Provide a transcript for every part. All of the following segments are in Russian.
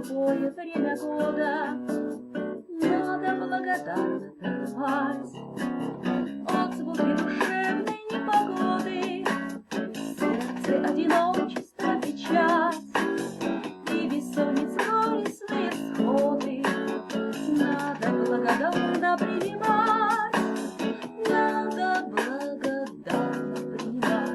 любое время года надо благодарно принимать отзвуки душевной непогоды, в сердце одиночество, печать и бессонниц горестные сходы. Надо благодарно принимать, надо благодарно принимать.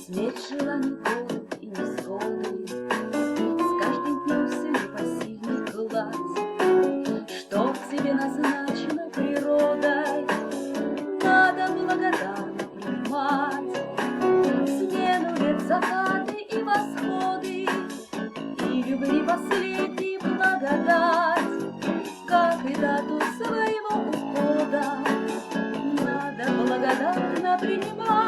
Смерть, желаний, голод и несгоды, с каждым днем все непосильней гладь, что в тебе назначено природой, надо благодарно принимать. Смену лет, закаты и восходы, и любви последней благодать, как и дату своего ухода, надо благодарно принимать.